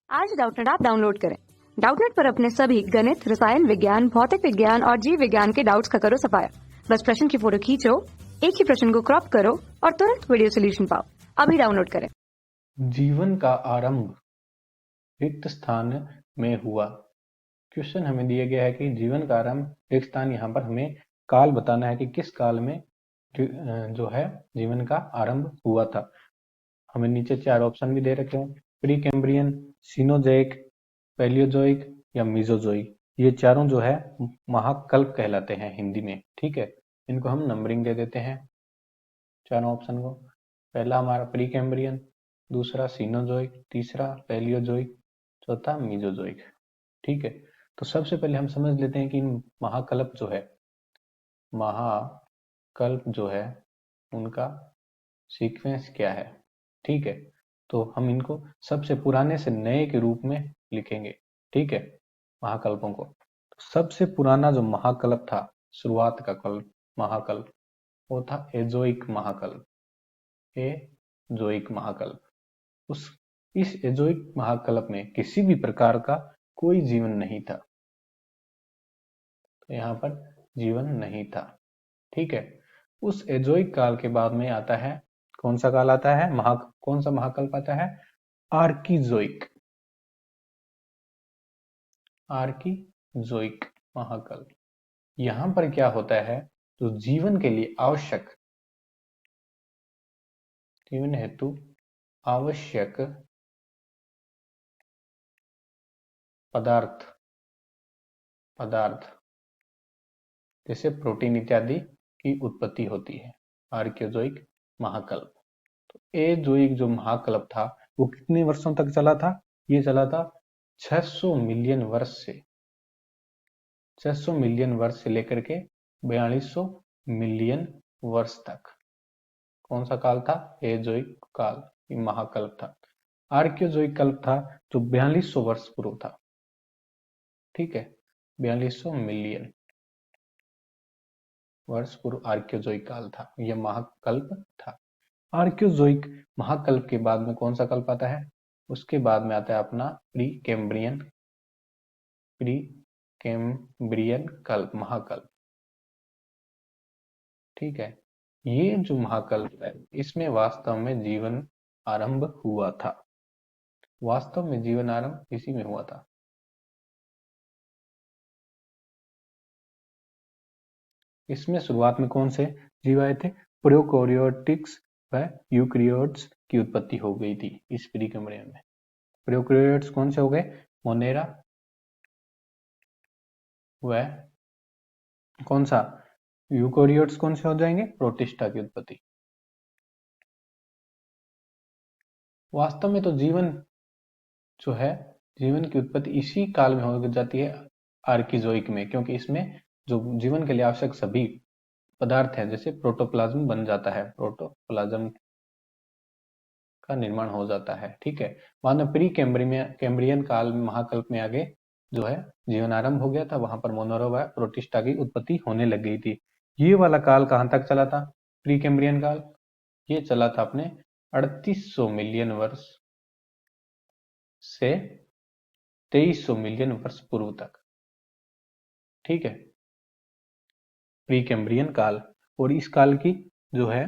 आज Doubtnut app download करें। Doubtnut पर अपने सभी गणित, रसायन विज्ञान, भौतिक विज्ञान और जीव विज्ञान के डाउट्स का करो सफाया। बस प्रश्न की फोटो खींचो, एक ही प्रश्न को क्रॉप करो और तुरंत वीडियो सोल्यूशन पाओ। अभी डाउनलोड करें। जीवन का आरंभ रिक्त स्थान में हुआ। क्वेश्चन हमें दिया गया है कि जीवन का आरंभ रिक्त स्थान, यहाँ पर हमें काल बताना है कि किस काल में जो है जीवन का आरंभ हुआ था। हमें नीचे 4 ऑप्शन भी दे रखे हैं, प्री कैम्ब्रियन, सीनोजोइक, पैलियोजोइक या मीजोजोइक। ये चारों जो है महाकल्प कहलाते हैं हिंदी में। ठीक है, इनको हम नंबरिंग दे देते हैं चारों ऑप्शन को। पहला हमारा प्री कैम्ब्रियन, दूसरा सीनोजोइक, तीसरा पैलियोजोइक, चौथा मीजोजोइक। ठीक है, तो सबसे पहले हम समझ लेते हैं कि महाकल्प जो है उनका सीक्वेंस क्या है। ठीक है, तो हम इनको सबसे पुराने से नए के रूप में लिखेंगे। ठीक है, महाकल्पों को। तो सबसे पुराना जो महाकल्प था, शुरुआत का कल्प महाकल्प, वो था एजोइक महाकल्प। एजोइक महाकल्प। इस एजोइक महाकल्प में किसी भी प्रकार का कोई जीवन नहीं था। तो यहाँ पर जीवन नहीं था। ठीक है, उस एजोइक काल के बाद में आता है, कौन सा काल आता है, कौन सा महाकल्प आता है, आर्कीजोइक। आर्कीजोइक महाकल्प। यहाँ पर क्या होता है, तो जीवन के लिए आवश्यक, जीवन हेतु आवश्यक पदार्थ जैसे प्रोटीन इत्यादि की उत्पत्ति होती है आर्कियोजोइक महाकल्प। तो एजोइक जो महाकल्प था वो कितने वर्षों तक चला था, ये चला था 600 मिलियन वर्ष से, 600 मिलियन वर्ष से लेकर के 4200 मिलियन वर्ष तक। कौन सा काल था, एजोइक काल, ये महाकल्प था। आर्कियोजोइक कल्प था जो 4200 वर्ष पूर्व था। ठीक है, 4200 मिलियन वर्ष पूर्व आर्कियोजोइक काल था, यह महाकल्प था। आर्कियोजोइक महाकल्प के बाद में कौन सा कल्प आता है, उसके बाद में आता है अपना प्री कैम्ब्रियन कल्प, महाकल्प। ठीक है, ये जो महाकल्प है इसमें वास्तव में जीवन आरंभ हुआ था। वास्तव में जीवन आरंभ इसी में हुआ था। इसमें शुरुआत में कौन से जीव आए थे, प्रोकैरियोटिक्स व यूकैरियोट्स की उत्पत्ति हो गई थी इस प्री कैम्ब्रियन में। प्रोकैरियोट्स कौन से हो गए, मोनेरा व कौन सा, यूकैरियोट्स कौन से हो जाएंगे, प्रोटिस्टा की उत्पत्ति। वास्तव में तो जीवन जो है, जीवन की उत्पत्ति इसी काल में हो जाती है आर्किजोइक में, क्योंकि इसमें जो जीवन के लिए आवश्यक सभी पदार्थ हैं, जैसे प्रोटोप्लाज्म बन जाता है, प्रोटोप्लाज्म का निर्माण हो जाता है। ठीक है, बाद में प्री कैम्ब्रियन काल में, महाकल्प में आगे जो है जीवन आरंभ हो गया था, वहां पर मोनोरा व प्रोटिस्टा की उत्पत्ति होने लग गई थी। ये वाला काल कहां तक चला था, प्री कैम्ब्रियन काल, ये चला था अपने 3800 मिलियन वर्ष से 2300 मिलियन वर्ष पूर्व तक। ठीक है, प्री कैम्ब्रियन काल। और इस काल की जो है,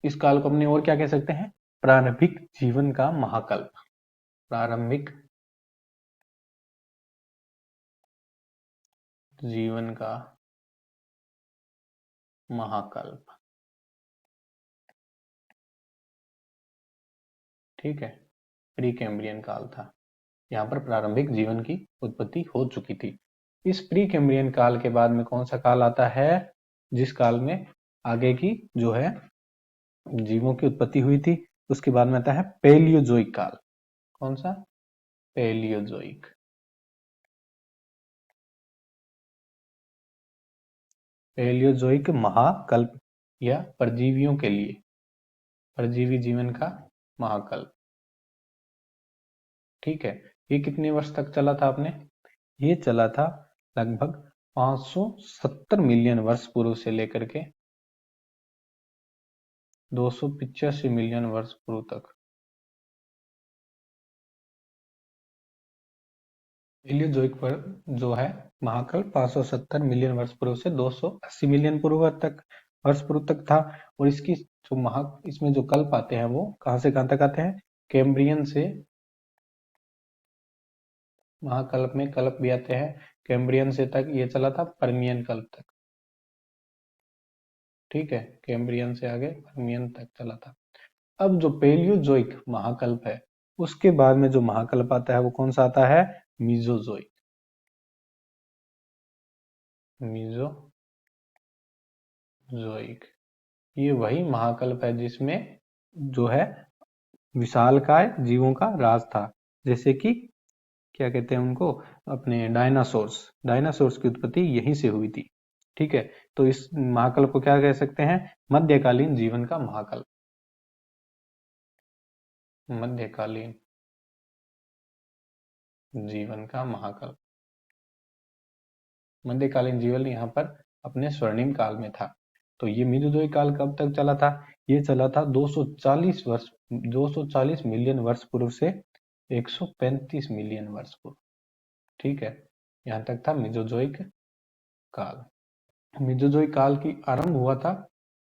इस काल को अपने और क्या कह सकते हैं, प्रारंभिक जीवन का महाकल्प। प्रारंभिक जीवन का महाकल्प। ठीक है, प्री कैम्ब्रियन काल था, यहाँ पर प्रारंभिक जीवन की उत्पत्ति हो चुकी थी। इस प्री कैम्ब्रियन काल के बाद में कौन सा काल आता है, जिस काल में आगे की जो है जीवों की उत्पत्ति हुई थी, उसके बाद में आता है पैलियोजोइक काल। कौन सा, पैलियोजोइक। पैलियोजोइक महाकल्प या परजीवियों के लिए, परजीवी जीवन का महाकल्प। ठीक है, ये कितने वर्ष तक चला था आपने, ये चला था लगभग 570 मिलियन वर्ष पूर्व से लेकर के 285 मिलियन वर्ष पूर्व तक। पैलियोजोइक पर जो है महाकल्प 570 मिलियन वर्ष पूर्व से 280 मिलियन वर्ष पूर्व तक था। और इसकी जो इसमें जो कल्प आते हैं वो कहां से कहां तक आते हैं? कैम्ब्रियन से, महाकल्प में कल्प भी आते हैं कैम्ब्रियन से तक, ये चला था परमियन कल्प तक। ठीक है, कैम्ब्रियन से आगे परमियन तक चला था। अब जो पैलियोजोइक महाकल्प है उसके बाद में जो महाकल्प आता है वो कौन सा आता है? मीजोजोइक। मीजोजोइक ये वही महाकल्प है जिसमें जो है विशालकाय जीवों का राज था, जैसे कि क्या कहते हैं उनको, अपने डायनासोर्स की उत्पत्ति यहीं से हुई थी। ठीक है, तो इस महाकल्प को क्या कह सकते हैं? मध्यकालीन जीवन का महाकल्प। मध्यकालीन जीवन का महाकल्प। मध्यकालीन जीवन यहाँ पर अपने स्वर्णिम काल में था। तो ये मीजोजोइक काल कब तक चला था? ये चला था 240 मिलियन वर्ष पूर्व से 135 मिलियन वर्ष पूर्व। ठीक है, यहाँ तक था मीजोजोइक काल। मीजोजोइक काल की आरंभ हुआ था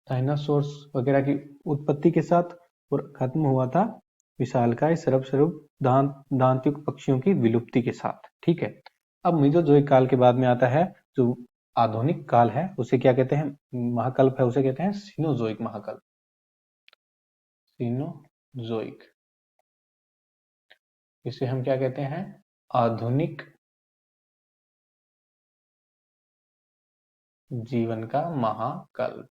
डायनासोर्स वगैरह की उत्पत्ति के साथ और खत्म हुआ था विशालकाय सर्वस्वरूप दांतयुक्त पक्षियों की विलुप्ति के साथ। ठीक है, अब मीजोजोइक काल के बाद में आता है जो आधुनिक काल है, उसे क्या कहते हैं? महाकल्प है, उसे कहते हैं सीनोजोइक महाकल्प। सीनोजोइक, इसे हम क्या कहते हैं? आधुनिक जीवन का महाकल्प।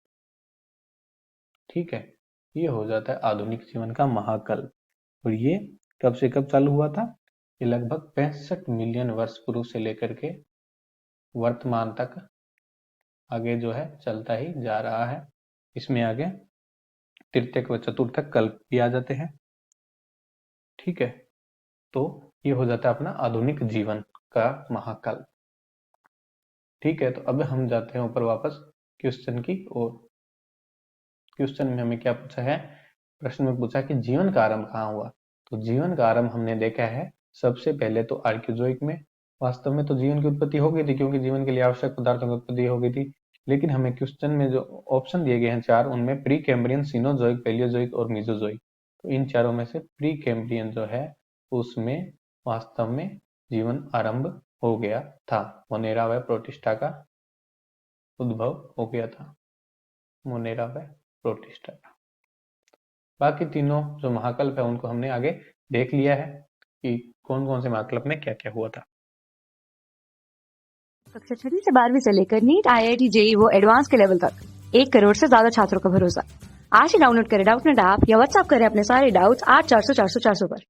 ठीक है, ये हो जाता है आधुनिक जीवन का महाकल्प। और ये कब से कब चालू हुआ था? ये लगभग 65 मिलियन वर्ष पूर्व से लेकर के वर्तमान तक आगे जो है चलता ही जा रहा है। इसमें आगे तृतीयक व चतुर्थक कल्प भी आ जाते हैं। ठीक है, तो ये हो जाता है अपना आधुनिक जीवन का महाकल्प। ठीक है, तो अब हम जाते हैं ऊपर वापस क्वेश्चन की ओर। क्वेश्चन में हमें क्या पूछा है? प्रश्न में पूछा कि जीवन का आरंभ कहाँ हुआ? तो जीवन का आरंभ हमने देखा है सबसे पहले तो आर्कियोजोइक में। वास्तव में तो जीवन की उत्पत्ति हो गई थी, क्योंकि जीवन के लिए आवश्यक पदार्थों की उत्पत्ति हो गई थी। लेकिन हमें क्वेश्चन में जो ऑप्शन दिए गए हैं 4, उनमें प्री कैम्ब्रियन, सीनोजोइक, पैलियोजोइक और मीजोजोइक, तो इन चारों में से प्री कैम्ब्रियन जो है उसमें वास्तव में जीवन आरंभ हो गया था। मोनेरा व प्रोटिस्टा का उद्भव हो गया था। मोनेरा व प्रोटिस्टा। बाकी तीनों जो महाकल्प है उनको हमने आगे देख लिया है कि कौन कौन से महाकल्प में क्या क्या हुआ था। कक्षा 6 से 12वीं से लेकर नीट, IIT, JEE वो एडवांस के लेवल तक 1 करोड़ से ज्यादा छात्रों का भरोसा। आज ही डाउनलोड करें डाउटनेट ऐप या व्हाट्सएप करें अपने सारे डाउट्स 8400 400 400 पर।